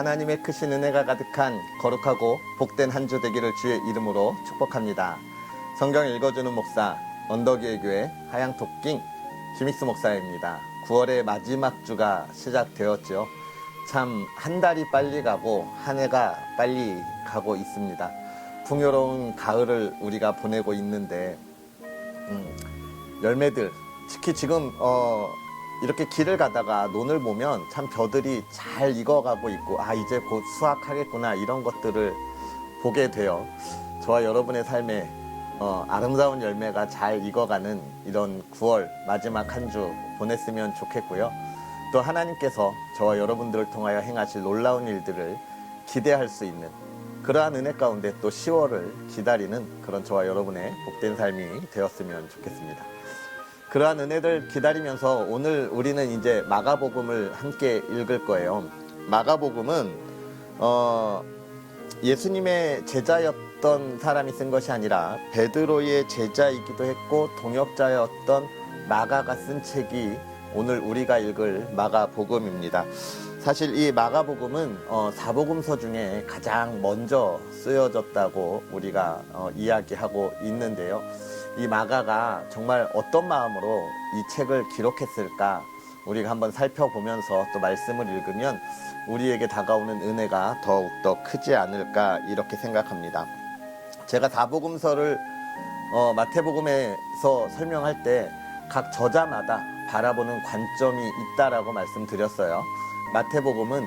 하나님의 크신 은혜가 가득한 거룩하고 복된 한 주 되기를 주의 이름으로 축복합니다. 성경 읽어주는 목사 언덕위의 교회 하양토킹 김익수 목사입니다. 9월의 마지막 주가 시작되었죠. 참 한 달이 빨리 가고 한 해가 빨리 가고 있습니다. 풍요로운 가을을 우리가 보내고 있는데 열매들 특히 지금 이렇게 길을 가다가 논을 보면 참 벼들이 잘 익어가고 있고 이제 곧 수확하겠구나 이런 것들을 보게 돼요. 저와 여러분의 삶에 아름다운 열매가 잘 익어가는 이런 9월 마지막 한 주 보냈으면 좋겠고요. 또 하나님께서 저와 여러분들을 통하여 행하실 놀라운 일들을 기대할 수 있는 그러한 은혜 가운데 또 10월을 기다리는 그런 저와 여러분의 복된 삶이 되었으면 좋겠습니다. 그러한 은혜들 기다리면서 오늘 우리는 이제 마가복음을 함께 읽을 거예요. 마가복음은 예수님의 제자였던 사람이 쓴 것이 아니라 베드로의 제자이기도 했고 동역자였던 마가가 쓴 책이 오늘 우리가 읽을 마가복음입니다. 사실 이 마가복음은 사복음서 중에 가장 먼저 쓰여졌다고 우리가 이야기하고 있는데요. 이 마가가 정말 어떤 마음으로 이 책을 기록했을까 우리가 한번 살펴보면서 또 말씀을 읽으면 우리에게 다가오는 은혜가 더욱더 크지 않을까 이렇게 생각합니다. 제가 사복음서를 마태복음에서 설명할 때 각 저자마다 바라보는 관점이 있다라고 말씀드렸어요. 마태복음은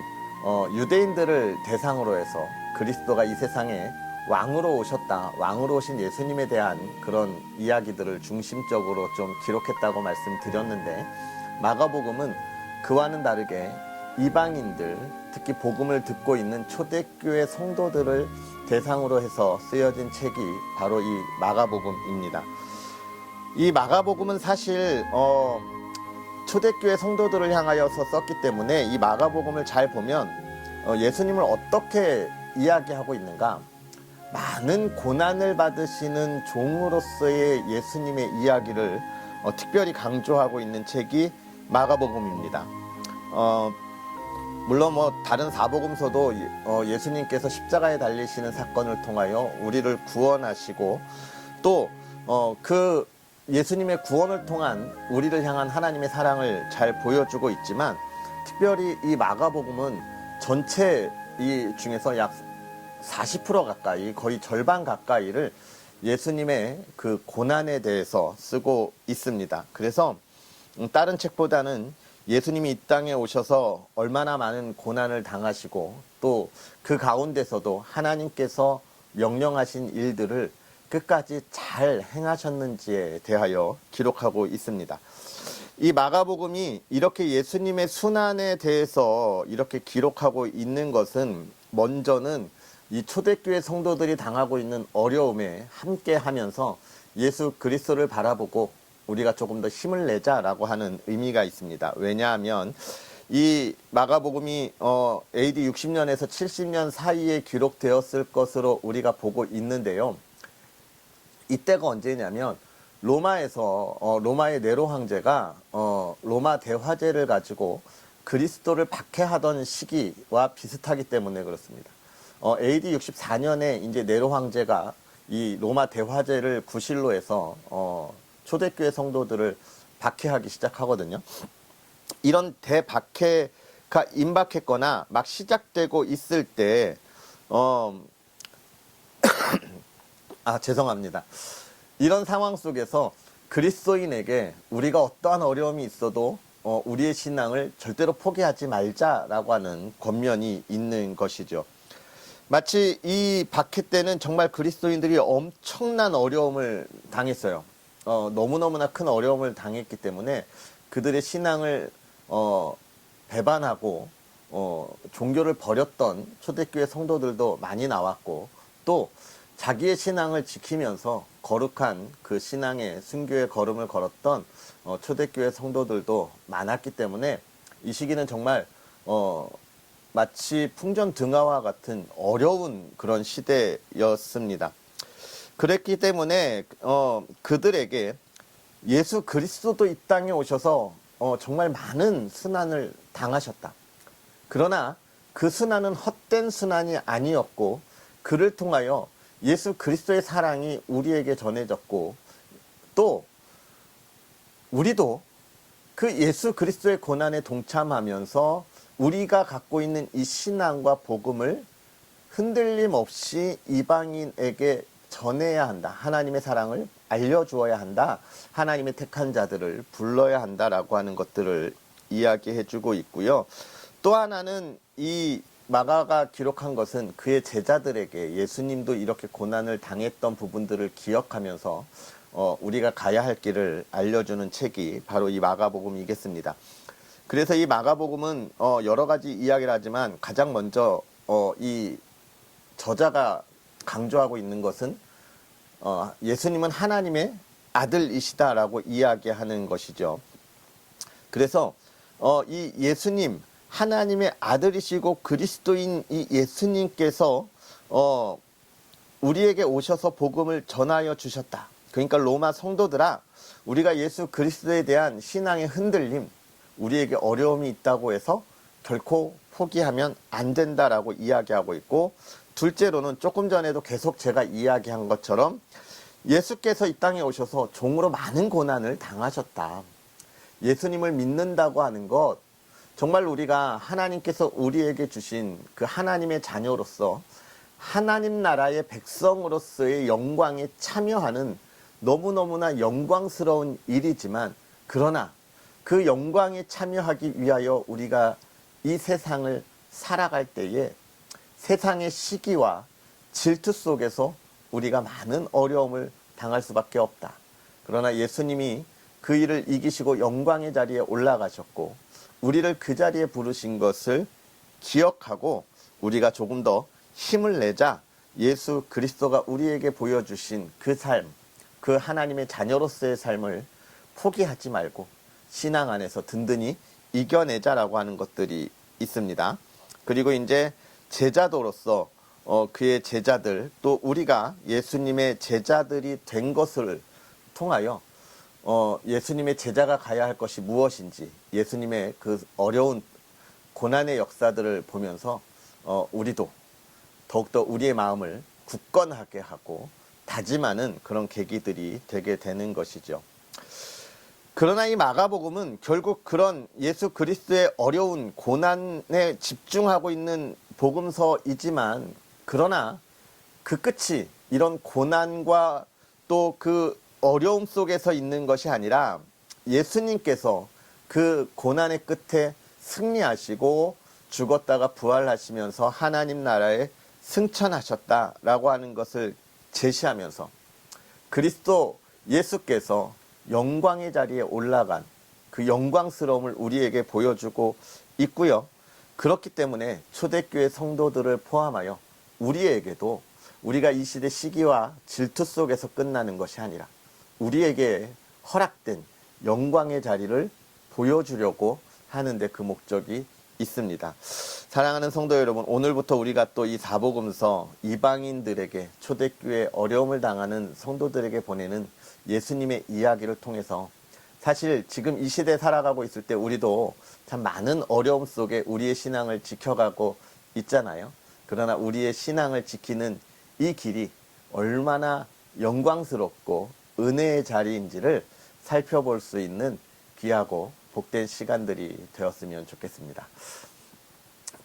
유대인들을 대상으로 해서 그리스도가 이 세상에 왕으로 오셨다, 왕으로 오신 예수님에 대한 그런 이야기들을 중심적으로 좀 기록했다고 말씀드렸는데 마가복음은 그와는 다르게 이방인들, 특히 복음을 듣고 있는 초대교회 성도들을 대상으로 해서 쓰여진 책이 바로 이 마가복음입니다. 이 마가복음은 사실 초대교회 성도들을 향하여서 썼기 때문에 이 마가복음을 잘 보면 예수님을 어떻게 이야기하고 있는가, 많은 고난을 받으시는 종으로서의 예수님의 이야기를 특별히 강조하고 있는 책이 마가복음입니다. 물론 다른 사복음서도 예수님께서 십자가에 달리시는 사건을 통하여 우리를 구원하시고 또 그 예수님의 구원을 통한 우리를 향한 하나님의 사랑을 잘 보여주고 있지만 특별히 이 마가복음은 전체 이 중에서 약 40% 가까이, 거의 절반 가까이를 예수님의 그 고난에 대해서 쓰고 있습니다. 그래서 다른 책보다는 예수님이 이 땅에 오셔서 얼마나 많은 고난을 당하시고 또 그 가운데서도 하나님께서 명령하신 일들을 끝까지 잘 행하셨는지에 대하여 기록하고 있습니다. 이 마가복음이 이렇게 예수님의 순환에 대해서 이렇게 기록하고 있는 것은 먼저는 이 초대교회 성도들이 당하고 있는 어려움에 함께 하면서 예수 그리스도를 바라보고 우리가 조금 더 힘을 내자라고 하는 의미가 있습니다. 왜냐하면 이 마가복음이 AD 60년에서 70년 사이에 기록되었을 것으로 우리가 보고 있는데요. 이때가 언제냐면 로마에서 로마의 네로 황제가 로마 대화제를 가지고 그리스도를 박해하던 시기와 비슷하기 때문에 그렇습니다. AD 64년에 이제 네로 황제가 이 로마 대화제를 구실로 해서 초대교회 성도들을 박해하기 시작하거든요. 이런 대박해가 임박했거나 막 시작되고 있을 때 죄송합니다. 이런 상황 속에서 그리스도인에게 우리가 어떠한 어려움이 있어도 우리의 신앙을 절대로 포기하지 말자라고 하는 권면이 있는 것이죠. 마치 이 박해 때는 정말 그리스도인들이 엄청난 어려움을 당했어요. 너무너무나 큰 어려움을 당했기 때문에 그들의 신앙을 배반하고 종교를 버렸던 초대교회 성도들도 많이 나왔고 또 자기의 신앙을 지키면서 거룩한 그 신앙의 순교의 걸음을 걸었던 초대교회 성도들도 많았기 때문에 이 시기는 정말 마치 풍전등화와 같은 어려운 그런 시대였습니다. 그랬기 때문에 그들에게 예수 그리스도도 이 땅에 오셔서 정말 많은 순환을 당하셨다. 그러나 그 순환은 헛된 순환이 아니었고 그를 통하여 예수 그리스도의 사랑이 우리에게 전해졌고 또 우리도 그 예수 그리스도의 고난에 동참하면서 우리가 갖고 있는 이 신앙과 복음을 흔들림 없이 이방인에게 전해야 한다. 하나님의 사랑을 알려주어야 한다. 하나님의 택한 자들을 불러야 한다라고 하는 것들을 이야기해주고 있고요. 또 하나는 이 마가가 기록한 것은 그의 제자들에게 예수님도 이렇게 고난을 당했던 부분들을 기억하면서 우리가 가야 할 길을 알려주는 책이 바로 이 마가복음이겠습니다. 그래서 이 마가복음은 여러 가지 이야기를 하지만 가장 먼저 이 저자가 강조하고 있는 것은 예수님은 하나님의 아들이시다라고 이야기하는 것이죠. 그래서 이 예수님, 하나님의 아들이시고 그리스도인 이 예수님께서 우리에게 오셔서 복음을 전하여 주셨다. 그러니까 로마 성도들아, 우리가 예수 그리스도에 대한 신앙의 흔들림, 우리에게 어려움이 있다고 해서 결코 포기하면 안 된다라고 이야기하고 있고, 둘째로는 조금 전에도 계속 제가 이야기한 것처럼 예수께서 이 땅에 오셔서 종으로 많은 고난을 당하셨다. 예수님을 믿는다고 하는 것, 정말 우리가 하나님께서 우리에게 주신 그 하나님의 자녀로서 하나님 나라의 백성으로서의 영광에 참여하는 너무너무나 영광스러운 일이지만, 그러나 그 영광에 참여하기 위하여 우리가 이 세상을 살아갈 때에 세상의 시기와 질투 속에서 우리가 많은 어려움을 당할 수밖에 없다. 그러나 예수님이 그 일을 이기시고 영광의 자리에 올라가셨고 우리를 그 자리에 부르신 것을 기억하고 우리가 조금 더 힘을 내자 예수 그리스도가 우리에게 보여주신 그 삶, 그 하나님의 자녀로서의 삶을 포기하지 말고 신앙 안에서 든든히 이겨내자라고 하는 것들이 있습니다. 그리고 이제 제자도로서 그의 제자들, 또 우리가 예수님의 제자들이 된 것을 통하여 예수님의 제자가 가야 할 것이 무엇인지, 예수님의 그 어려운 고난의 역사들을 보면서 우리도 더욱더 우리의 마음을 굳건하게 하고 다짐하는 그런 계기들이 되게 되는 것이죠. 그러나 이 마가복음은 결국 그런 예수 그리스도의 어려운 고난에 집중하고 있는 복음서이지만, 그러나 그 끝이 이런 고난과 또 그 어려움 속에서 있는 것이 아니라 예수님께서 그 고난의 끝에 승리하시고 죽었다가 부활하시면서 하나님 나라에 승천하셨다라고 하는 것을 제시하면서 그리스도 예수께서 영광의 자리에 올라간 그 영광스러움을 우리에게 보여주고 있고요. 그렇기 때문에 초대교회 성도들을 포함하여 우리에게도 우리가 이 시대 시기와 질투 속에서 끝나는 것이 아니라 우리에게 허락된 영광의 자리를 보여주려고 하는데 그 목적이 있습니다. 사랑하는 성도 여러분, 오늘부터 우리가 또 이 사복음서 이방인들에게, 초대교회 어려움을 당하는 성도들에게 보내는 예수님의 이야기를 통해서 사실 지금 이 시대에 살아가고 있을 때 우리도 참 많은 어려움 속에 우리의 신앙을 지켜가고 있잖아요. 그러나 우리의 신앙을 지키는 이 길이 얼마나 영광스럽고 은혜의 자리인지를 살펴볼 수 있는 귀하고 복된 시간들이 되었으면 좋겠습니다.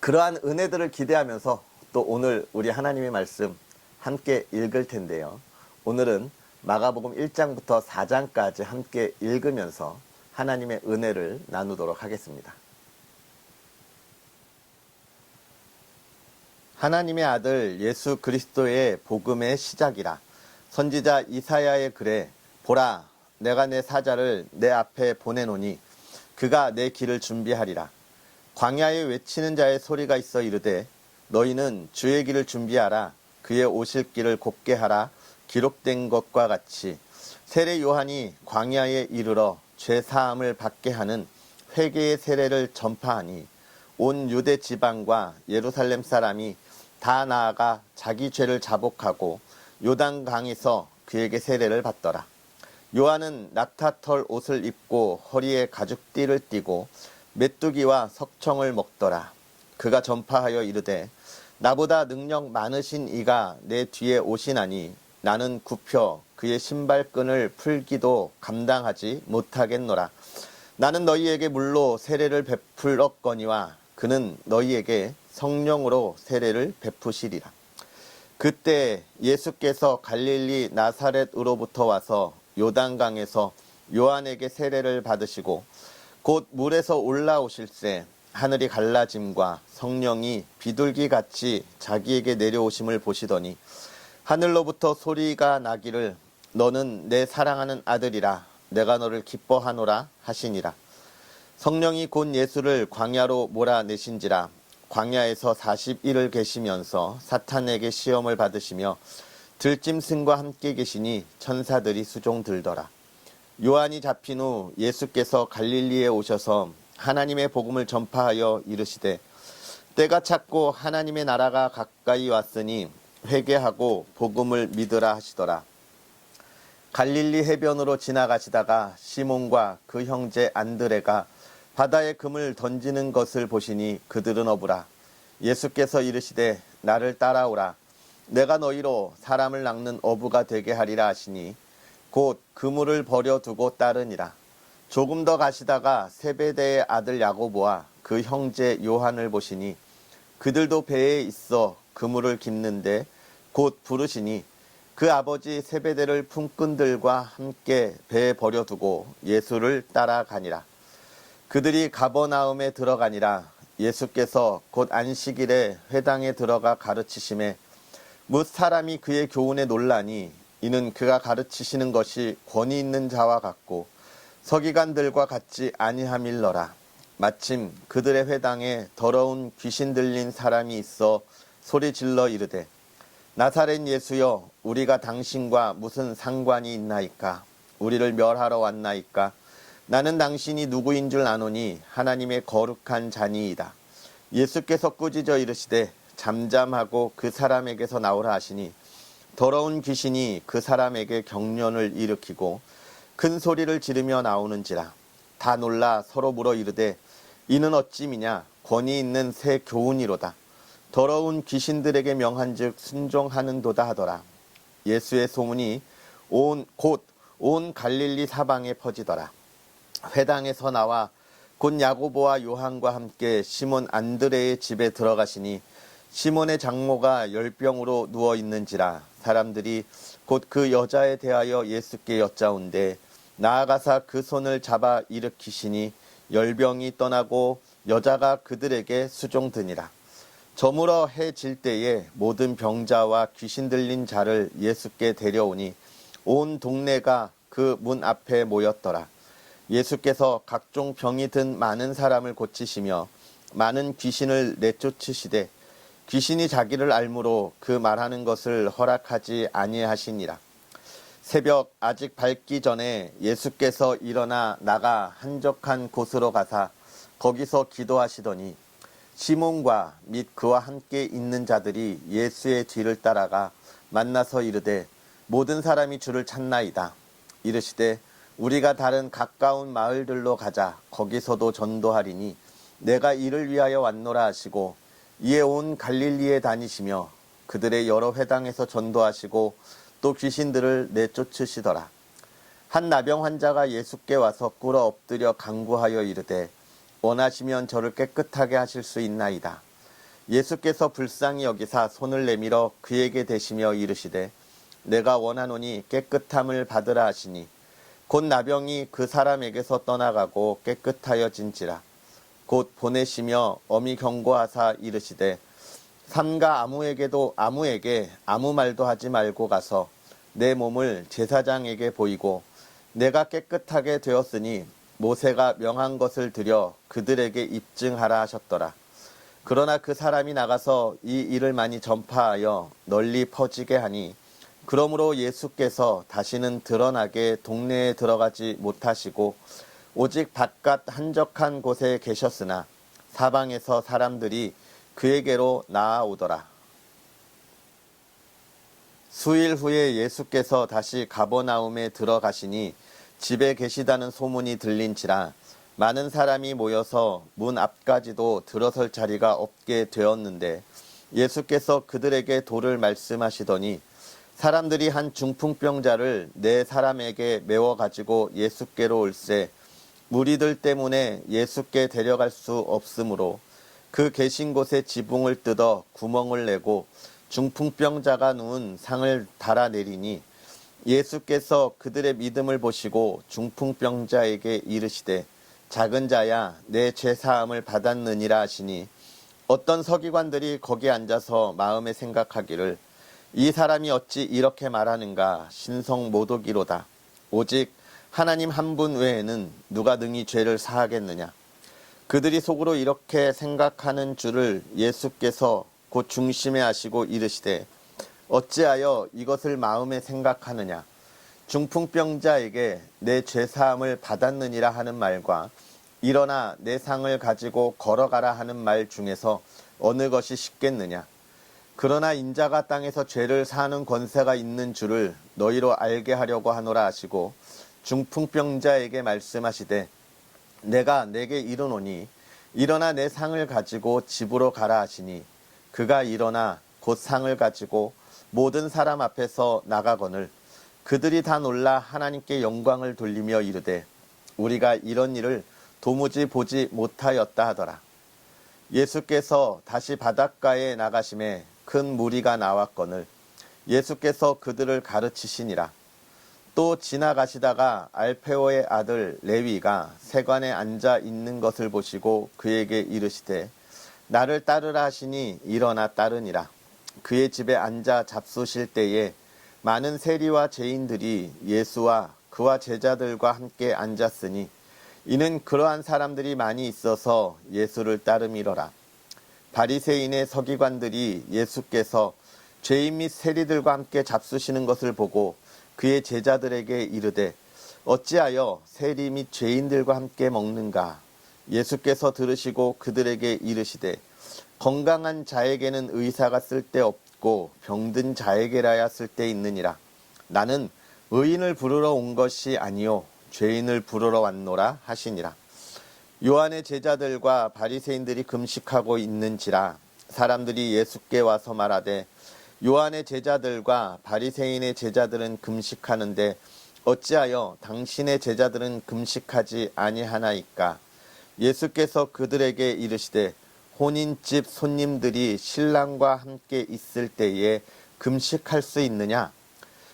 그러한 은혜들을 기대하면서 또 오늘 우리 하나님의 말씀 함께 읽을 텐데요. 오늘은 마가복음 1장부터 4장까지 함께 읽으면서 하나님의 은혜를 나누도록 하겠습니다. 하나님의 아들 예수 그리스도의 복음의 시작이라. 선지자 이사야의 글에 보라, 내가 내 사자를 내 앞에 보내노니 그가 내 길을 준비하리라. 광야에 외치는 자의 소리가 있어 이르되 너희는 주의 길을 준비하라. 그의 오실 길을 곱게 하라. 기록된 것과 같이 세례 요한이 광야에 이르러 죄 사함을 받게 하는 회개의 세례를 전파하니 온 유대 지방과 예루살렘 사람이 다 나아가 자기 죄를 자복하고 요단강에서 그에게 세례를 받더라. 요한은 낙타털 옷을 입고 허리에 가죽띠를 띠고 메뚜기와 석청을 먹더라. 그가 전파하여 이르되 나보다 능력 많으신 이가 내 뒤에 오시나니 나는 굽혀 그의 신발끈을 풀기도 감당하지 못하겠노라. 나는 너희에게 물로 세례를 베풀었거니와 그는 너희에게 성령으로 세례를 베푸시리라. 그때 예수께서 갈릴리 나사렛으로부터 와서 요단강에서 요한에게 세례를 받으시고 곧 물에서 올라오실새 하늘이 갈라짐과 성령이 비둘기같이 자기에게 내려오심을 보시더니 하늘로부터 소리가 나기를 너는 내 사랑하는 아들이라 내가 너를 기뻐하노라 하시니라. 성령이 곧 예수를 광야로 몰아내신지라. 광야에서 40일을 계시면서 사탄에게 시험을 받으시며 들짐승과 함께 계시니 천사들이 수종 들더라. 요한이 잡힌 후 예수께서 갈릴리에 오셔서 하나님의 복음을 전파하여 이르시되 때가 찼고 하나님의 나라가 가까이 왔으니 회개하고 복음을 믿으라 하시더라. 갈릴리 해변으로 지나가시다가 시몬과 그 형제 안드레가 바다에 금을 던지는 것을 보시니 그들은 어부라. 예수께서 이르시되 나를 따라오라. 내가 너희로 사람을 낚는 어부가 되게 하리라 하시니 곧 그물을 버려두고 따르니라. 조금 더 가시다가 세베대의 아들 야고보와 그 형제 요한을 보시니 그들도 배에 있어 그물을 깁는데 곧 부르시니 그 아버지 세베대를 품꾼들과 함께 배에 버려두고 예수를 따라가니라. 그들이 가버나움에 들어가니라. 예수께서 곧 안식일에 회당에 들어가 가르치심에 뭇 사람이 그의 교훈에 놀라니 이는 그가 가르치시는 것이 권위 있는 자와 같고 서기관들과 같지 아니함일러라. 마침 그들의 회당에 더러운 귀신 들린 사람이 있어 소리 질러 이르되 나사렛 예수여 우리가 당신과 무슨 상관이 있나이까? 우리를 멸하러 왔나이까? 나는 당신이 누구인 줄 아노니 하나님의 거룩한 자니이다. 예수께서 꾸짖어 이르시되 잠잠하고 그 사람에게서 나오라 하시니 더러운 귀신이 그 사람에게 경련을 일으키고 큰 소리를 지르며 나오는지라. 다 놀라 서로 물어 이르되 이는 어찌미냐? 권위 있는 새 교훈이로다. 더러운 귀신들에게 명한즉 순종하는도다 하더라. 예수의 소문이 곧 온 갈릴리 사방에 퍼지더라. 회당에서 나와 곧 야고보와 요한과 함께 시몬 안드레의 집에 들어가시니 시몬의 장모가 열병으로 누워 있는지라. 사람들이 곧 그 여자에 대하여 예수께 여짜온대 나아가사 그 손을 잡아 일으키시니 열병이 떠나고 여자가 그들에게 수종드니라. 저물어 해 질 때에 모든 병자와 귀신 들린 자를 예수께 데려오니 온 동네가 그 문 앞에 모였더라. 예수께서 각종 병이 든 많은 사람을 고치시며 많은 귀신을 내쫓으시되 귀신이 자기를 알므로 그 말하는 것을 허락하지 아니하시니라. 새벽 아직 밝기 전에 예수께서 일어나 나가 한적한 곳으로 가사 거기서 기도하시더니 시몬과 및 그와 함께 있는 자들이 예수의 뒤를 따라가 만나서 이르되 모든 사람이 주를 찾나이다. 이르시되 우리가 다른 가까운 마을들로 가자. 거기서도 전도하리니 내가 이를 위하여 왔노라 하시고 이에 온 갈릴리에 다니시며 그들의 여러 회당에서 전도하시고 또 귀신들을 내쫓으시더라. 한 나병 환자가 예수께 와서 꿇어 엎드려 간구하여 이르되 원하시면 저를 깨끗하게 하실 수 있나이다. 예수께서 불쌍히 여기사 손을 내밀어 그에게 대시며 이르시되 내가 원하노니 깨끗함을 받으라 하시니 곧 나병이 그 사람에게서 떠나가고 깨끗하여진지라. 곧 보내시며 엄히 경고하사 이르시되 삼가 아무에게 아무 말도 하지 말고 가서 내 몸을 제사장에게 보이고 내가 깨끗하게 되었으니 모세가 명한 것을 드려 그들에게 입증하라 하셨더라. 그러나 그 사람이 나가서 이 일을 많이 전파하여 널리 퍼지게 하니 그러므로 예수께서 다시는 드러나게 동네에 들어가지 못하시고 오직 바깥 한적한 곳에 계셨으나 사방에서 사람들이 그에게로 나아오더라. 수일 후에 예수께서 다시 가버나움에 들어가시니 집에 계시다는 소문이 들린지라 많은 사람이 모여서 문 앞까지도 들어설 자리가 없게 되었는데 예수께서 그들에게 도를 말씀하시더니 사람들이 한 중풍병자를 네 사람에게 메워 가지고 예수께로 올세 무리들 때문에 예수께 데려갈 수 없으므로 그 계신 곳에 지붕을 뜯어 구멍을 내고 중풍병자가 누운 상을 달아내리니 예수께서 그들의 믿음을 보시고 중풍병자에게 이르시되 작은 자야 내 죄사함을 받았느니라 하시니 어떤 서기관들이 거기 앉아서 마음에 생각하기를 이 사람이 어찌 이렇게 말하는가 신성 모독이로다. 오직 하나님 한 분 외에는 누가 능히 죄를 사하겠느냐. 그들이 속으로 이렇게 생각하는 줄을 예수께서 곧 중심에 하시고 이르시되 어찌하여 이것을 마음에 생각하느냐. 중풍병자에게 내 죄사함을 받았느니라 하는 말과 일어나 내 상을 가지고 걸어가라 하는 말 중에서 어느 것이 쉽겠느냐. 그러나 인자가 땅에서 죄를 사하는 권세가 있는 줄을 너희로 알게 하려고 하노라 하시고 중풍병자에게 말씀하시되 내가 내게 이르노니 일어나 내 상을 가지고 집으로 가라 하시니 그가 일어나 곧 상을 가지고 모든 사람 앞에서 나가거늘 그들이 다 놀라 하나님께 영광을 돌리며 이르되 우리가 이런 일을 도무지 보지 못하였다 하더라. 예수께서 다시 바닷가에 나가심에 큰 무리가 나왔거늘 예수께서 그들을 가르치시니라. 또 지나가시다가 알페오의 아들 레위가 세관에 앉아 있는 것을 보시고 그에게 이르시되 나를 따르라 하시니 일어나 따르니라. 그의 집에 앉아 잡수실 때에 많은 세리와 죄인들이 예수와 그와 제자들과 함께 앉았으니 이는 그러한 사람들이 많이 있어서 예수를 따름이러라. 바리새인의 서기관들이 예수께서 죄인 및 세리들과 함께 잡수시는 것을 보고 그의 제자들에게 이르되 어찌하여 세리 및 죄인들과 함께 먹는가. 예수께서 들으시고 그들에게 이르시되 건강한 자에게는 의사가 쓸데없고 병든 자에게라야 쓸데있느니라. 나는 의인을 부르러 온 것이 아니요 죄인을 부르러 왔노라 하시니라. 요한의 제자들과 바리새인들이 금식하고 있는지라 사람들이 예수께 와서 말하되 요한의 제자들과 바리새인의 제자들은 금식하는데 어찌하여 당신의 제자들은 금식하지 아니하나이까. 예수께서 그들에게 이르시되 혼인집 손님들이 신랑과 함께 있을 때에 금식할 수 있느냐.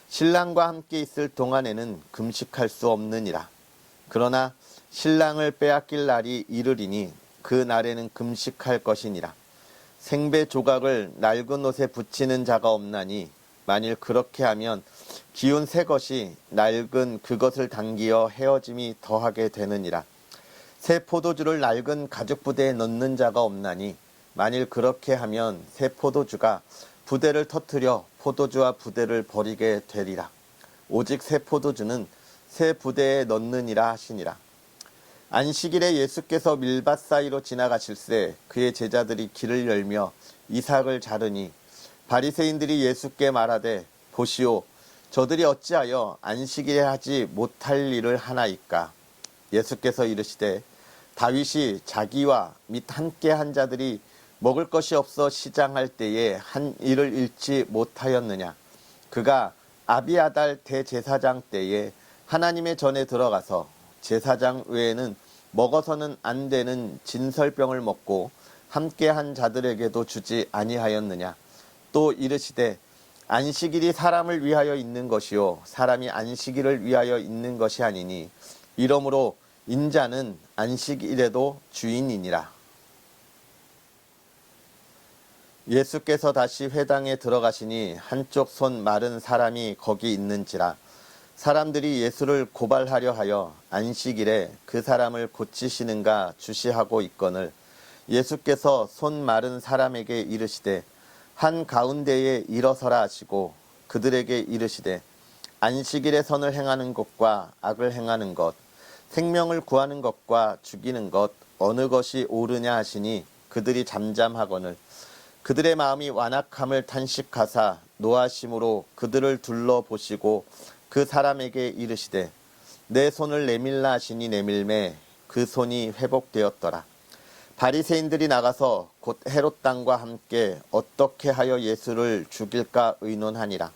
신랑과 함께 있을 동안에는 금식할 수 없느니라. 그러나 신랑을 빼앗길 날이 이르리니 그 날에는 금식할 것이니라. 생배 조각을 낡은 옷에 붙이는 자가 없나니 만일 그렇게 하면 기운 새 것이 낡은 그것을 당기어 헤어짐이 더하게 되느니라. 새 포도주를 낡은 가죽 부대에 넣는 자가 없나니 만일 그렇게 하면 새 포도주가 부대를 터뜨려 포도주와 부대를 버리게 되리라. 오직 새 포도주는 새 부대에 넣느니라 하시니라. 안식일에 예수께서 밀밭 사이로 지나가실새 그의 제자들이 길을 열며 이삭을 자르니 바리새인들이 예수께 말하되 보시오 저들이 어찌하여 안식일에 하지 못할 일을 하나이까. 예수께서 이르시되 다윗이 자기와 및 함께 한 자들이 먹을 것이 없어 시장할 때에 한 일을 잃지 못하였느냐. 그가 아비아달 대제사장 때에 하나님의 전에 들어가서 제사장 외에는 먹어서는 안 되는 진설병을 먹고 함께 한 자들에게도 주지 아니하였느냐. 또 이르시되 안식일이 사람을 위하여 있는 것이요 사람이 안식일을 위하여 있는 것이 아니니 이러므로 인자는 안식일에도 주인이니라. 예수께서 다시 회당에 들어가시니 한쪽 손 마른 사람이 거기 있는지라. 사람들이 예수를 고발하려 하여 안식일에 그 사람을 고치시는가 주시하고 있거늘 예수께서 손 마른 사람에게 이르시되 한 가운데에 일어서라 하시고 그들에게 이르시되 안식일에 선을 행하는 것과 악을 행하는 것 생명을 구하는 것과 죽이는 것 어느 것이 옳으냐 하시니 그들이 잠잠하거늘 그들의 마음이 완악함을 탄식하사 노하심으로 그들을 둘러보시고 그 사람에게 이르시되 내 손을 내밀라 하시니 내밀매 그 손이 회복되었더라. 바리새인들이 나가서 곧 헤롯 당과 함께 어떻게 하여 예수를 죽일까 의논하니라.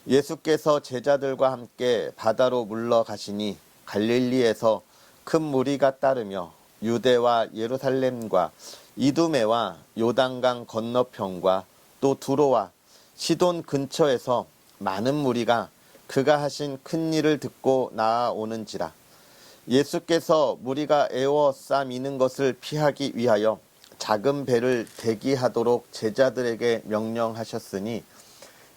예수께서 제자들과 함께 바다로 물러가시니 갈릴리에서 큰 무리가 따르며 유대와 예루살렘과 이두메와 요단강 건너편과 또 두로와 시돈 근처에서 많은 무리가 그가 하신 큰 일을 듣고 나아오는지라. 예수께서 무리가 에워싸미는 것을 피하기 위하여 작은 배를 대기하도록 제자들에게 명령하셨으니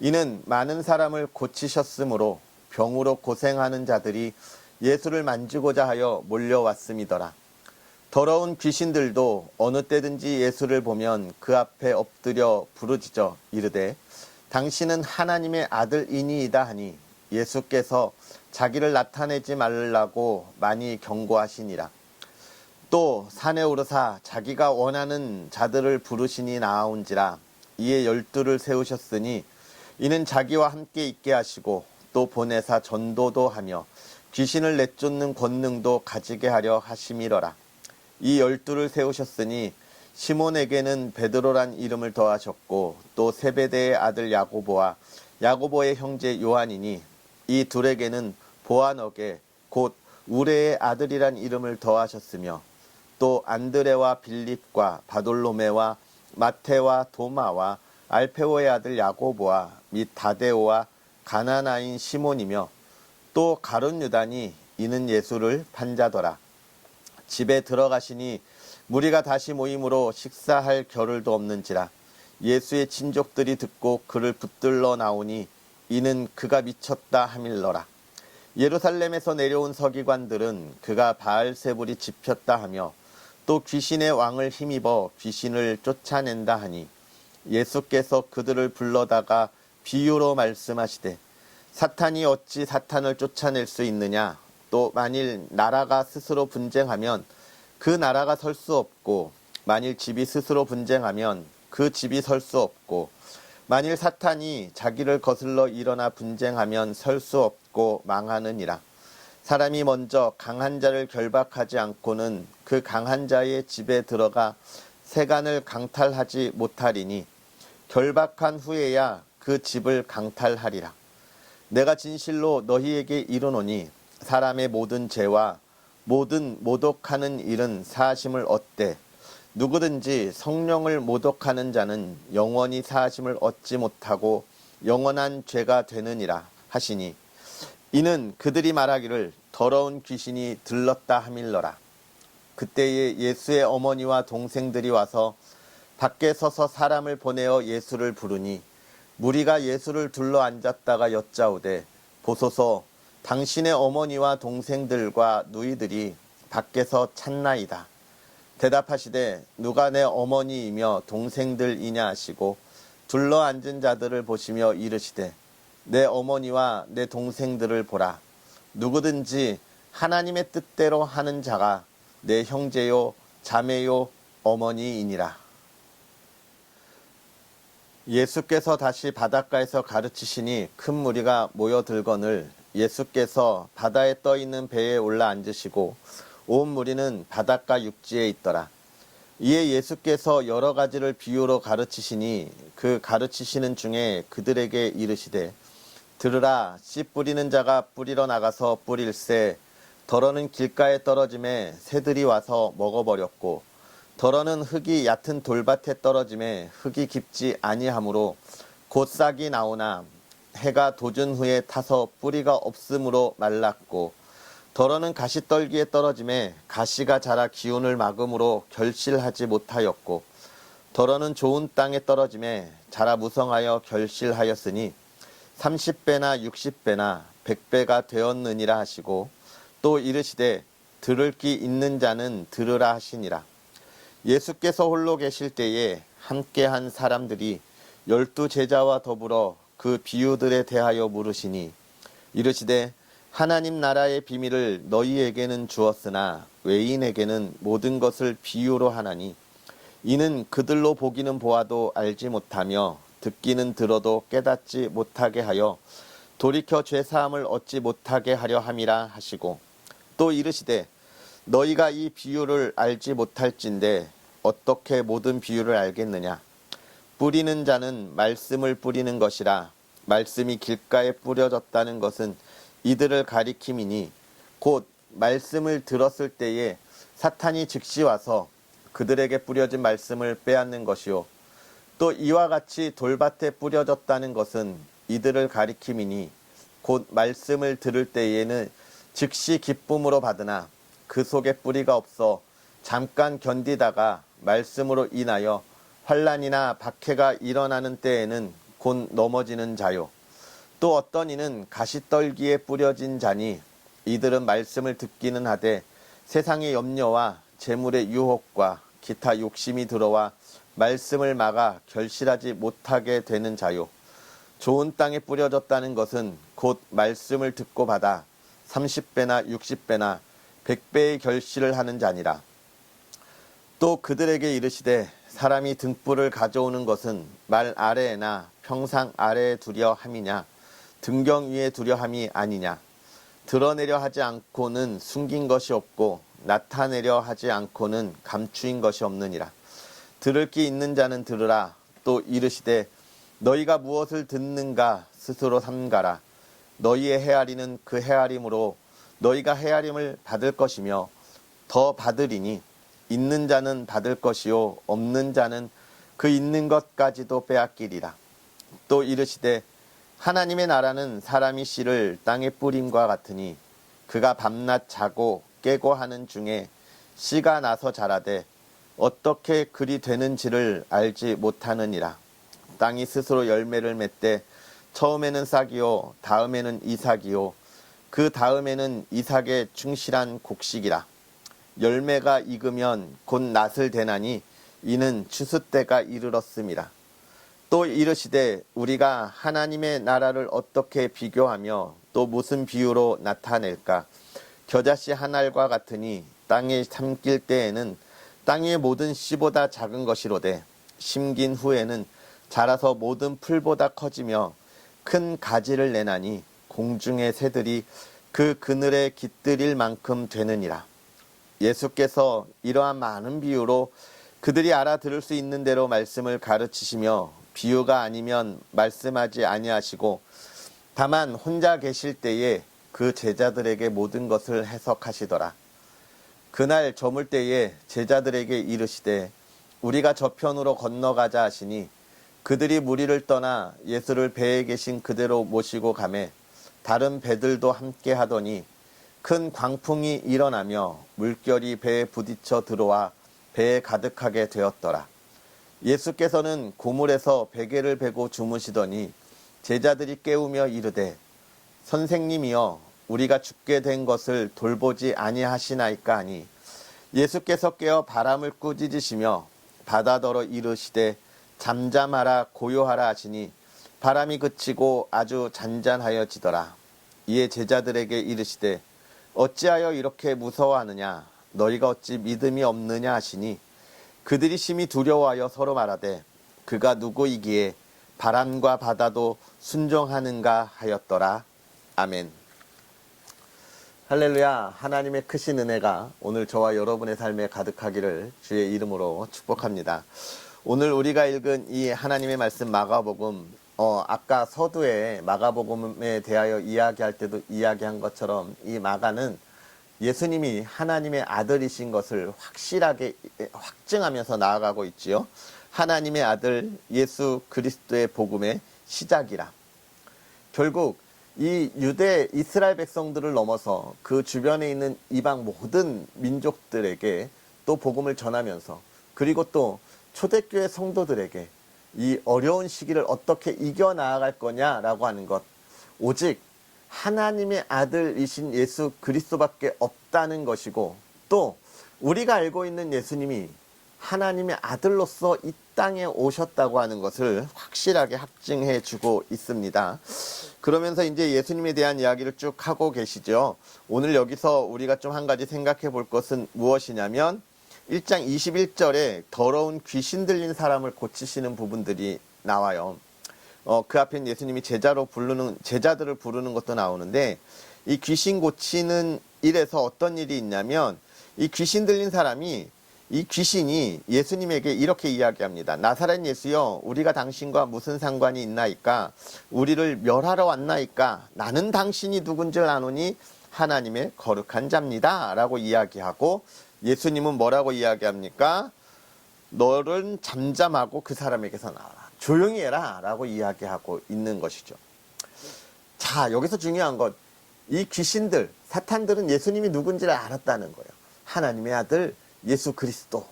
이는 많은 사람을 고치셨으므로 병으로 고생하는 자들이 예수를 만지고자 하여 몰려왔음이더라. 더러운 귀신들도 어느 때든지 예수를 보면 그 앞에 엎드려 부르짖어 이르되 당신은 하나님의 아들이니이다 하니 예수께서 자기를 나타내지 말라고 많이 경고하시니라. 또 산에 오르사 자기가 원하는 자들을 부르시니 나아온지라. 이에 12를 세우셨으니 이는 자기와 함께 있게 하시고 또 보내사 전도도 하며 귀신을 내쫓는 권능도 가지게 하려 하심이러라. 이 12를 세우셨으니 시몬에게는 베드로란 이름을 더하셨고 또 세베대의 아들 야고보와 야고보의 형제 요한이니 이 둘에게는 보아너게 곧 우레의 아들이란 이름을 더하셨으며 또 안드레와 빌립과 바돌로메와 마테와 도마와 알페오의 아들 야고보와 및 다데오와 가나나인 시몬이며 또 가룟 유다니 이는 예수를 판자더라. 집에 들어가시니 무리가 다시 모임으로 식사할 겨를도 없는지라. 예수의 친족들이 듣고 그를 붙들러 나오니 이는 그가 미쳤다 하밀러라. 예루살렘에서 내려온 서기관들은 그가 바알세불이 집혔다 하며 또 귀신의 왕을 힘입어 귀신을 쫓아낸다 하니 예수께서 그들을 불러다가 비유로 말씀하시되 사탄이 어찌 사탄을 쫓아낼 수 있느냐. 또 만일 나라가 스스로 분쟁하면 그 나라가 설 수 없고 만일 집이 스스로 분쟁하면 그 집이 설 수 없고 만일 사탄이 자기를 거슬러 일어나 분쟁하면 설 수 없고 망하느니라. 사람이 먼저 강한 자를 결박하지 않고는 그 강한 자의 집에 들어가 세간을 강탈하지 못하리니 결박한 후에야 그 집을 강탈하리라. 내가 진실로 너희에게 이르노니 사람의 모든 죄와 모든 모독하는 일은 사하심을 얻되 누구든지 성령을 모독하는 자는 영원히 사하심을 얻지 못하고 영원한 죄가 되느니라 하시니 이는 그들이 말하기를 더러운 귀신이 들렀다 하밀러라. 그때에 예수의 어머니와 동생들이 와서 밖에 서서 사람을 보내어 예수를 부르니 무리가 예수를 둘러 앉았다가 여짜오되 보소서 당신의 어머니와 동생들과 누이들이 밖에서 찾나이다. 대답하시되 누가 내 어머니이며 동생들이냐 하시고 둘러 앉은 자들을 보시며 이르시되 내 어머니와 내 동생들을 보라. 누구든지 하나님의 뜻대로 하는 자가 내 형제요 자매요 어머니이니라. 예수께서 다시 바닷가에서 가르치시니 큰 무리가 모여들거늘 예수께서 바다에 떠있는 배에 올라 앉으시고 온 무리는 바닷가 육지에 있더라. 이에 예수께서 여러 가지를 비유로 가르치시니 그 가르치시는 중에 그들에게 이르시되 들으라. 씨 뿌리는 자가 뿌리러 나가서 뿌릴새 덜어는 길가에 떨어짐에 새들이 와서 먹어버렸고 덜어는 흙이 얕은 돌밭에 떨어짐에 흙이 깊지 아니하므로 곧 싹이 나오나 해가 돋은 후에 타서 뿌리가 없으므로 말랐고 덜어는 가시떨기에 떨어짐에 가시가 자라 기운을 막음으로 결실하지 못하였고 덜어는 좋은 땅에 떨어짐에 자라 무성하여 결실하였으니 30배나 60배나 100배가 되었느니라 하시고 또 이르시되 들을 귀 있는 자는 들으라 하시니라. 예수께서 홀로 계실 때에 함께한 사람들이 12 제자와 더불어 그 비유들에 대하여 물으시니 이르시되 하나님 나라의 비밀을 너희에게는 주었으나 외인에게는 모든 것을 비유로 하나니 이는 그들로 보기는 보아도 알지 못하며 듣기는 들어도 깨닫지 못하게 하여 돌이켜 죄사함을 얻지 못하게 하려 함이라 하시고 또 이르시되 너희가 이 비유를 알지 못할진대 어떻게 모든 비유를 알겠느냐. 뿌리는 자는 말씀을 뿌리는 것이라. 말씀이 길가에 뿌려졌다는 것은 이들을 가리킴이니 곧 말씀을 들었을 때에 사탄이 즉시 와서 그들에게 뿌려진 말씀을 빼앗는 것이요. 또 이와 같이 돌밭에 뿌려졌다는 것은 이들을 가리킴이니 곧 말씀을 들을 때에는 즉시 기쁨으로 받으나 그 속에 뿌리가 없어 잠깐 견디다가 말씀으로 인하여 환난이나 박해가 일어나는 때에는 곧 넘어지는 자요. 또 어떤 이는 가시떨기에 뿌려진 자니 이들은 말씀을 듣기는 하되 세상의 염려와 재물의 유혹과 기타 욕심이 들어와 말씀을 막아 결실하지 못하게 되는 자요. 좋은 땅에 뿌려졌다는 것은 곧 말씀을 듣고 받아 30배나 60배나 100배의 결실을 하는 자니라. 또 그들에게 이르시되 사람이 등불을 가져오는 것은 말 아래에나 평상 아래에 두려 함이냐 등경 위에 두려 함이 아니냐. 드러내려 하지 않고는 숨긴 것이 없고 나타내려 하지 않고는 감추인 것이 없느니라. 들을 귀 있는 자는 들으라. 또 이르시되 너희가 무엇을 듣는가 스스로 삼가라. 너희의 헤아리는 그 헤아림으로 너희가 헤아림을 받을 것이며 더 받으리니 있는 자는 받을 것이요 없는 자는 그 있는 것까지도 빼앗기리라. 또 이르시되 하나님의 나라는 사람이 씨를 땅에 뿌림과 같으니 그가 밤낮 자고 깨고 하는 중에 씨가 나서 자라되 어떻게 그리 되는지를 알지 못하느니라. 땅이 스스로 열매를 맺되 처음에는 싹이요 다음에는 이삭이요 그 다음에는 이삭의 충실한 곡식이라. 열매가 익으면 곧 낫을 대나니 이는 추수 때가 이르렀음이라. 또 이르시되 우리가 하나님의 나라를 어떻게 비교하며 또 무슨 비유로 나타낼까. 겨자씨 한 알과 같으니 땅에 삼킬 때에는 땅의 모든 씨보다 작은 것이로되 심긴 후에는 자라서 모든 풀보다 커지며 큰 가지를 내나니 공중의 새들이 그 그늘에 깃들일 만큼 되느니라. 예수께서 이러한 많은 비유로 그들이 알아들을 수 있는 대로 말씀을 가르치시며 비유가 아니면 말씀하지 아니하시고 다만 혼자 계실 때에 그 제자들에게 모든 것을 해석하시더라. 그날 저물 때에 제자들에게 이르시되 우리가 저편으로 건너가자 하시니 그들이 무리를 떠나 예수를 배에 계신 그대로 모시고 가매 다른 배들도 함께 하더니 큰 광풍이 일어나며 물결이 배에 부딪혀 들어와 배에 가득하게 되었더라. 예수께서는 고물에서 베개를 베고 주무시더니 제자들이 깨우며 이르되 선생님이여 우리가 죽게 된 것을 돌보지 아니하시나이까 하니 예수께서 깨어 바람을 꾸짖으시며 바다더러 이르시되 잠잠하라 고요하라 하시니 바람이 그치고 아주 잔잔하여지더라. 이에 제자들에게 이르시되 어찌하여 이렇게 무서워하느냐 너희가 어찌 믿음이 없느냐 하시니 그들이 심히 두려워하여 서로 말하되 그가 누구이기에 바람과 바다도 순종하는가 하였더라. 아멘. 할렐루야. 하나님의 크신 은혜가 오늘 저와 여러분의 삶에 가득하기를 주의 이름으로 축복합니다. 오늘 우리가 읽은 이 하나님의 말씀 마가복음, 아까 서두에 마가복음에 대하여 이야기할 때도 이야기한 것처럼 이 마가는 예수님이 하나님의 아들이신 것을 확실하게 확증하면서 나아가고 있지요. 하나님의 아들 예수 그리스도의 복음의 시작이라. 결국 이 유대 이스라엘 백성들을 넘어서 그 주변에 있는 이방 모든 민족들에게 또 복음을 전하면서 그리고 또 초대교회 성도들에게 이 어려운 시기를 어떻게 이겨나갈 거냐라고 하는 것, 오직 하나님의 아들이신 예수 그리스도밖에 없다는 것이고 또 우리가 알고 있는 예수님이 하나님의 아들로서 이 땅에 오셨다고 하는 것을 확실하게 확증해 주고 있습니다. 그러면서 이제 예수님에 대한 이야기를 쭉 하고 계시죠. 오늘 여기서 우리가 좀 한 가지 생각해 볼 것은 무엇이냐면 1장 21절에 더러운 귀신 들린 사람을 고치시는 부분들이 나와요. 그 앞엔 예수님이 제자들을 부르는 것도 나오는데 이 귀신 고치는 일에서 어떤 일이 있냐면 이 귀신 들린 사람이 이 귀신이 예수님에게 이렇게 이야기합니다. 나사렛 예수여, 우리가 당신과 무슨 상관이 있나이까? 우리를 멸하러 왔나이까? 나는 당신이 누군줄 아노니 하나님의 거룩한 자입니다. 라고 이야기하고, 예수님은 뭐라고 이야기합니까? 너는 잠잠하고 그 사람에게서 나와라. 조용히 해라. 라고 이야기하고 있는 것이죠. 자, 여기서 중요한 것, 이 귀신들, 사탄들은 예수님이 누군지를 알았다는 거예요. 하나님의 아들 예수 그리스도,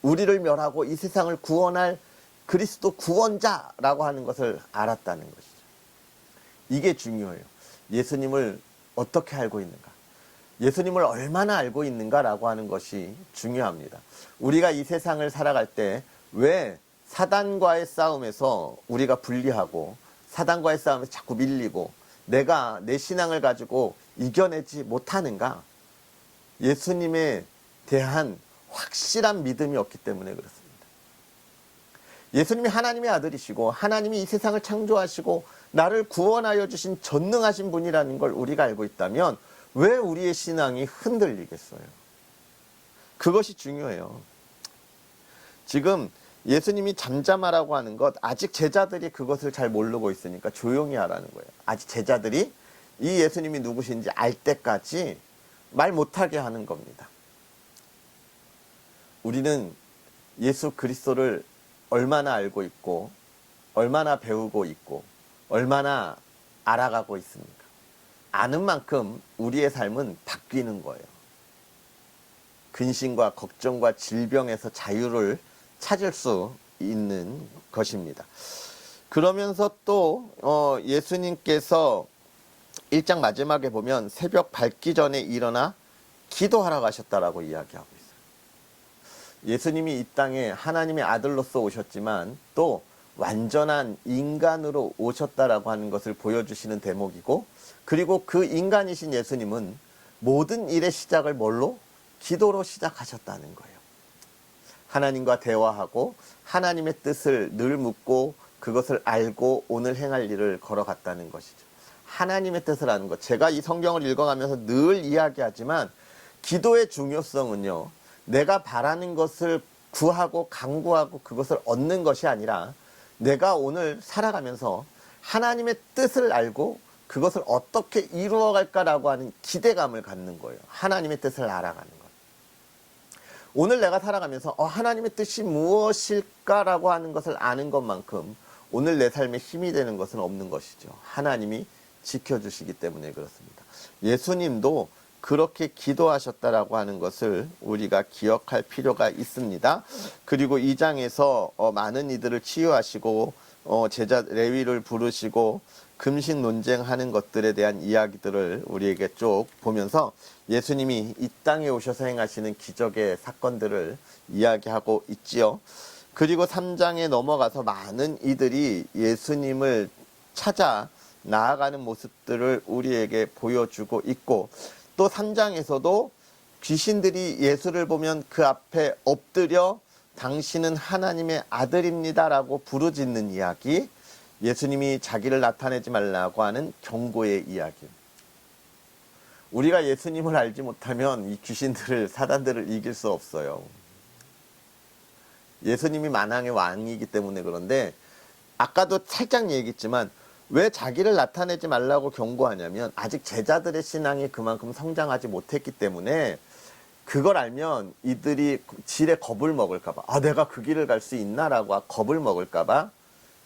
우리를 멸하고 이 세상을 구원할 그리스도 구원자라고 하는 것을 알았다는 것이죠. 이게 중요해요. 예수님을 어떻게 알고 있는가, 예수님을 얼마나 알고 있는가라고 하는 것이 중요합니다. 우리가 이 세상을 살아갈 때 왜 사단과의 싸움에서 우리가 분리하고 사단과의 싸움에서 자꾸 밀리고 내가 내 신앙을 가지고 이겨내지 못하는가? 예수님에 대한 확실한 믿음이 없기 때문에 그렇습니다. 예수님이 하나님의 아들이시고 하나님이 이 세상을 창조하시고 나를 구원하여 주신 전능하신 분이라는 걸 우리가 알고 있다면 왜 우리의 신앙이 흔들리겠어요? 그것이 중요해요. 지금 예수님이 잠잠하라고 하는 것, 아직 제자들이 그것을 잘 모르고 있으니까 조용히 하라는 거예요. 아직 제자들이 이 예수님이 누구신지 알 때까지 말 못하게 하는 겁니다. 우리는 예수 그리스도를 얼마나 알고 있고 얼마나 배우고 있고 얼마나 알아가고 있습니까? 아는 만큼 우리의 삶은 바뀌는 거예요. 근심과 걱정과 질병에서 자유를 찾을 수 있는 것입니다. 그러면서 또 예수님께서 1장 마지막에 보면 새벽 밝기 전에 일어나 기도하러 가셨다라고 이야기하고 있어요. 예수님이 이 땅에 하나님의 아들로서 오셨지만 또 완전한 인간으로 오셨다라고 하는 것을 보여주시는 대목이고, 그리고 그 인간이신 예수님은 모든 일의 시작을 뭘로? 기도로 시작하셨다는 거예요. 하나님과 대화하고 하나님의 뜻을 늘 묻고 그것을 알고 오늘 행할 일을 걸어갔다는 것이죠. 하나님의 뜻을 아는 것. 제가 이 성경을 읽어가면서 늘 이야기하지만 기도의 중요성은요, 내가 바라는 것을 구하고 간구하고 그것을 얻는 것이 아니라 내가 오늘 살아가면서 하나님의 뜻을 알고 그것을 어떻게 이루어갈까라고 하는 기대감을 갖는 거예요. 하나님의 뜻을 알아가는 것. 오늘 내가 살아가면서 하나님의 뜻이 무엇일까라고 하는 것을 아는 것만큼 오늘 내 삶에 힘이 되는 것은 없는 것이죠. 하나님이 지켜주시기 때문에 그렇습니다. 예수님도 그렇게 기도하셨다라고 하는 것을 우리가 기억할 필요가 있습니다. 그리고 2장에서 많은 이들을 치유하시고 제자 레위를 부르시고 금식 논쟁하는 것들에 대한 이야기들을 우리에게 쭉 보면서 예수님이 이 땅에 오셔서 행하시는 기적의 사건들을 이야기하고 있지요. 그리고 3장에 넘어가서 많은 이들이 예수님을 찾아 나아가는 모습들을 우리에게 보여주고 있고, 또 3장에서도 귀신들이 예수를 보면 그 앞에 엎드려 당신은 하나님의 아들입니다라고 부르짖는 이야기, 예수님이 자기를 나타내지 말라고 하는 경고의 이야기. 우리가 예수님을 알지 못하면 이 귀신들을, 사단들을 이길 수 없어요. 예수님이 만왕의 왕이기 때문에 그런데, 아까도 살짝 얘기했지만 왜 자기를 나타내지 말라고 경고하냐면 아직 제자들의 신앙이 그만큼 성장하지 못했기 때문에, 그걸 알면 이들이 질에 겁을 먹을까봐, 내가 그 길을 갈 수 있나라고 겁을 먹을까봐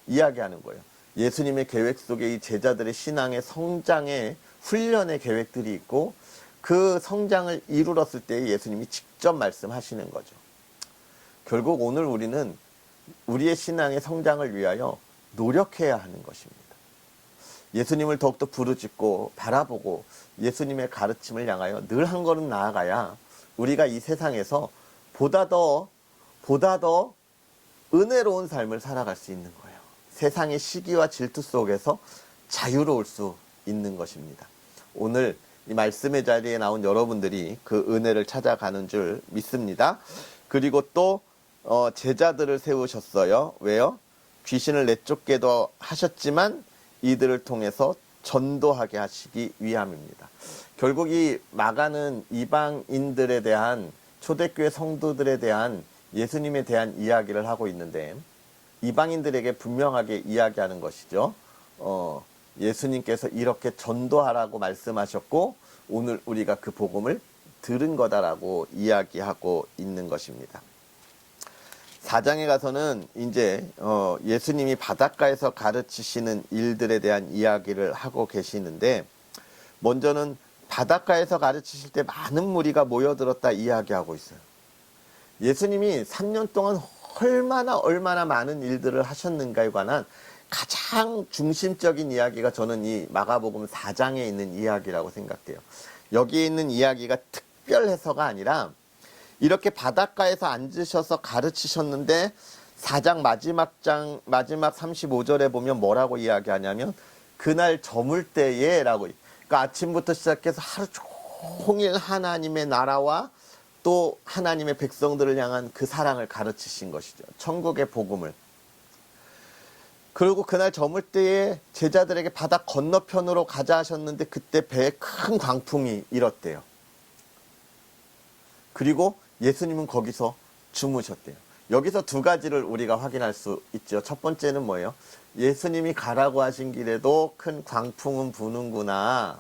이야기하는 거예요. 예수님의 계획 속에 이 제자들의 신앙의 성장의 훈련의 계획들이 있고, 그 성장을 이루었을 때 예수님이 직접 말씀하시는 거죠. 결국 오늘 우리는 우리의 신앙의 성장을 위하여 노력해야 하는 것입니다. 예수님을 더욱더 부르짖고 바라보고 예수님의 가르침을 향하여 늘 한 걸음 나아가야 우리가 이 세상에서 보다 더 은혜로운 삶을 살아갈 수 있는 거예요. 세상의 시기와 질투 속에서 자유로울 수 있는 것입니다. 오늘 이 말씀의 자리에 나온 여러분들이 그 은혜를 찾아가는 줄 믿습니다. 그리고 또 제자들을 세우셨어요. 왜요? 귀신을 내쫓게도 하셨지만 이들을 통해서 전도하게 하시기 위함입니다. 결국 이 마가는 이방인들에 대한, 초대교회 성도들에 대한 예수님에 대한 이야기를 하고 있는데, 이방인들에게 분명하게 이야기하는 것이죠. 예수님께서 이렇게 전도하라고 말씀하셨고 오늘 우리가 그 복음을 들은 거다라고 이야기하고 있는 것입니다. 4장에 가서는 이제 예수님이 바닷가에서 가르치시는 일들에 대한 이야기를 하고 계시는데, 먼저는 바닷가에서 가르치실 때 많은 무리가 모여들었다 이야기하고 있어요. 예수님이 3년 동안 얼마나 많은 일들을 하셨는가에 관한 가장 중심적인 이야기가 저는 이 마가복음 4장에 있는 이야기라고 생각돼요. 여기에 있는 이야기가 특별해서가 아니라 이렇게 바닷가에서 앉으셔서 가르치셨는데 4장 마지막 35절에 보면 뭐라고 이야기하냐면 그날 저물 때에 라고, 그러니까 아침부터 시작해서 하루 종일 하나님의 나라와 또 하나님의 백성들을 향한 그 사랑을 가르치신 것이죠. 천국의 복음을. 그리고 그날 저물 때에 제자들에게 바다 건너편으로 가자 하셨는데 그때 배에 큰 광풍이 일었대요. 그리고 예수님은 거기서 주무셨대요. 여기서 두 가지를 우리가 확인할 수 있죠. 첫 번째는 뭐예요? 예수님이 가라고 하신 길에도 큰 광풍은 부는구나.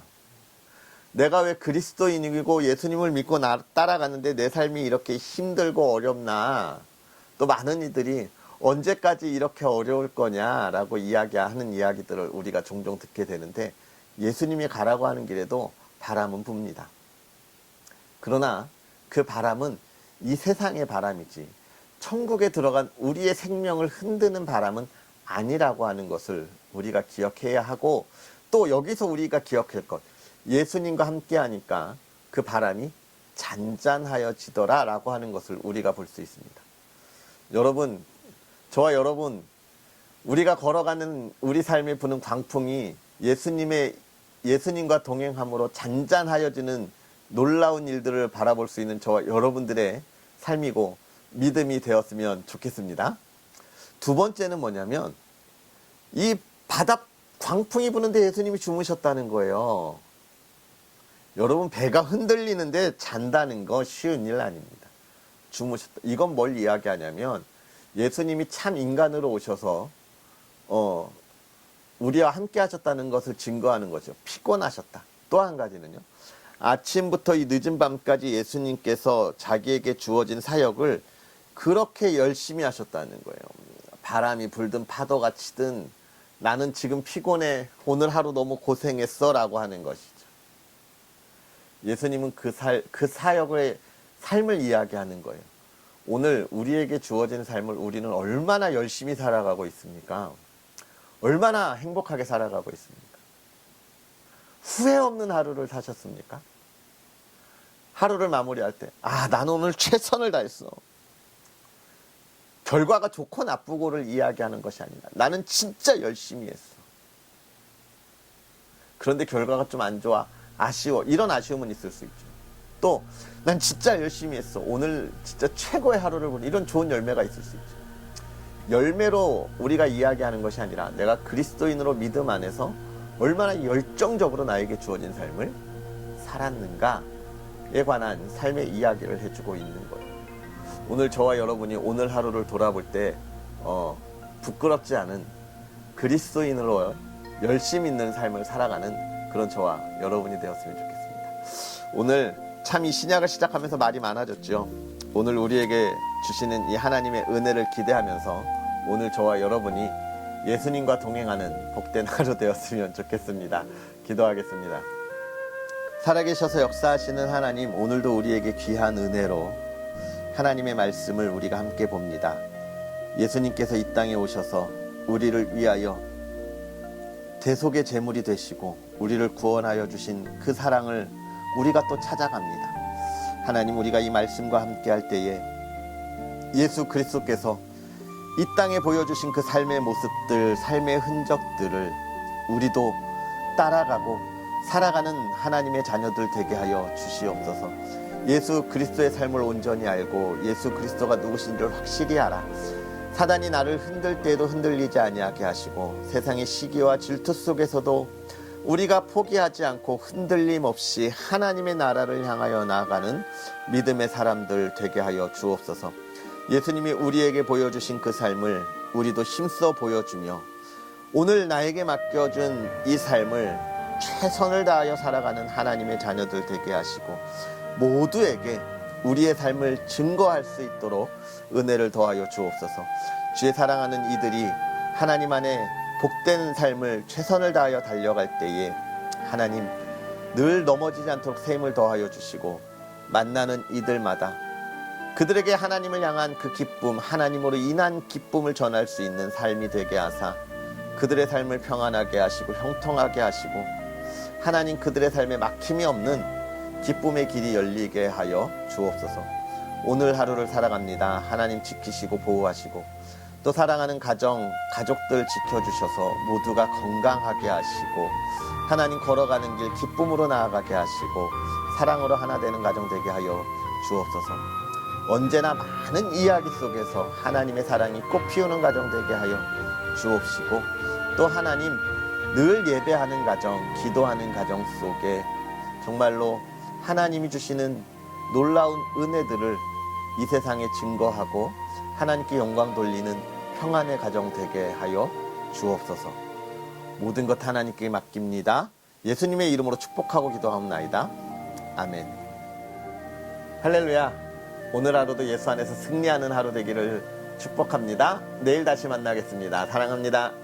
내가 왜 그리스도인이고 예수님을 믿고 따라가는데 내 삶이 이렇게 힘들고 어렵나. 또 많은 이들이 언제까지 이렇게 어려울 거냐라고 이야기하는 이야기들을 우리가 종종 듣게 되는데, 예수님이 가라고 하는 길에도 바람은 붑니다. 그러나 그 바람은 이 세상의 바람이지 천국에 들어간 우리의 생명을 흔드는 바람은 아니라고 하는 것을 우리가 기억해야 하고, 또 여기서 우리가 기억할 것, 예수님과 함께 하니까 그 바람이 잔잔하여지더라 라고 하는 것을 우리가 볼 수 있습니다. 여러분, 저와 여러분, 우리가 걸어가는 우리 삶에 부는 광풍이 예수님과 동행함으로 잔잔하여지는 놀라운 일들을 바라볼 수 있는 저와 여러분들의 삶이고 믿음이 되었으면 좋겠습니다. 두 번째는 뭐냐면 이 바다 광풍이 부는데 예수님이 주무셨다는 거예요. 여러분, 배가 흔들리는데 잔다는 거 쉬운 일 아닙니다. 주무셨다. 이건 뭘 이야기하냐면 예수님이 참 인간으로 오셔서 우리와 함께 하셨다는 것을 증거하는 거죠. 피곤하셨다. 또 한 가지는요, 아침부터 이 늦은 밤까지 예수님께서 자기에게 주어진 사역을 그렇게 열심히 하셨다는 거예요. 바람이 불든 파도가 치든 나는 지금 피곤해, 오늘 하루 너무 고생했어 라고 하는 것이죠. 예수님은 그 사역의 삶을 이야기하는 거예요. 오늘 우리에게 주어진 삶을 우리는 얼마나 열심히 살아가고 있습니까? 얼마나 행복하게 살아가고 있습니까? 후회 없는 하루를 사셨습니까? 하루를 마무리할 때, 나는 오늘 최선을 다했어. 결과가 좋고 나쁘고를 이야기하는 것이 아니라 나는 진짜 열심히 했어. 그런데 결과가 좀 안 좋아. 아쉬워. 이런 아쉬움은 있을 수 있죠. 또 난 진짜 열심히 했어. 오늘 진짜 최고의 하루를 보내. 이런 좋은 열매가 있을 수 있죠. 열매로 우리가 이야기하는 것이 아니라 내가 그리스도인으로 믿음 안에서 얼마나 열정적으로 나에게 주어진 삶을 살았는가에 관한 삶의 이야기를 해주고 있는 거예요. 오늘 저와 여러분이 오늘 하루를 돌아볼 때 부끄럽지 않은 그리스도인으로 열심 있는 삶을 살아가는 그런 저와 여러분이 되었으면 좋겠습니다. 오늘 참 이 신약을 시작하면서 말이 많아졌죠. 오늘 우리에게 주시는 이 하나님의 은혜를 기대하면서 오늘 저와 여러분이 예수님과 동행하는 복된 하루 되었으면 좋겠습니다. 기도하겠습니다. 살아계셔서 역사하시는 하나님, 오늘도 우리에게 귀한 은혜로 하나님의 말씀을 우리가 함께 봅니다. 예수님께서 이 땅에 오셔서 우리를 위하여 대속의 제물이 되시고 우리를 구원하여 주신 그 사랑을 우리가 또 찾아갑니다. 하나님, 우리가 이 말씀과 함께 할 때에 예수 그리스도께서 이 땅에 보여주신 그 삶의 모습들, 삶의 흔적들을 우리도 따라가고 살아가는 하나님의 자녀들 되게 하여 주시옵소서. 예수 그리스도의 삶을 온전히 알고 예수 그리스도가 누구신 줄 확실히 알아 사단이 나를 흔들 때에도 흔들리지 아니하게 하시고 세상의 시기와 질투 속에서도 우리가 포기하지 않고 흔들림 없이 하나님의 나라를 향하여 나아가는 믿음의 사람들 되게 하여 주옵소서. 예수님이 우리에게 보여주신 그 삶을 우리도 힘써 보여주며 오늘 나에게 맡겨준 이 삶을 최선을 다하여 살아가는 하나님의 자녀들 되게 하시고 모두에게 우리의 삶을 증거할 수 있도록 은혜를 더하여 주옵소서. 주의 사랑하는 이들이 하나님 안에 복된 삶을 최선을 다하여 달려갈 때에 하나님 늘 넘어지지 않도록 셈을 더하여 주시고 만나는 이들마다 그들에게 하나님을 향한 그 기쁨, 하나님으로 인한 기쁨을 전할 수 있는 삶이 되게 하사 그들의 삶을 평안하게 하시고 형통하게 하시고 하나님 그들의 삶에 막힘이 없는 기쁨의 길이 열리게 하여 주옵소서. 오늘 하루를 살아갑니다. 하나님 지키시고 보호하시고 또 사랑하는 가족들 지켜주셔서 모두가 건강하게 하시고 하나님 걸어가는 길 기쁨으로 나아가게 하시고 사랑으로 하나 되는 가정 되게 하여 주옵소서. 언제나 많은 이야기 속에서 하나님의 사랑이 꽃피우는 가정 되게 하여 주옵시고 또 하나님 늘 예배하는 가정, 기도하는 가정 속에 정말로 하나님이 주시는 놀라운 은혜들을 이 세상에 증거하고 하나님께 영광 돌리는 평안의 가정 되게 하여 주옵소서. 모든 것 하나님께 맡깁니다. 예수님의 이름으로 축복하고 기도하옵나이다. 아멘. 할렐루야. 오늘 하루도 예수 안에서 승리하는 하루 되기를 축복합니다. 내일 다시 만나겠습니다. 사랑합니다.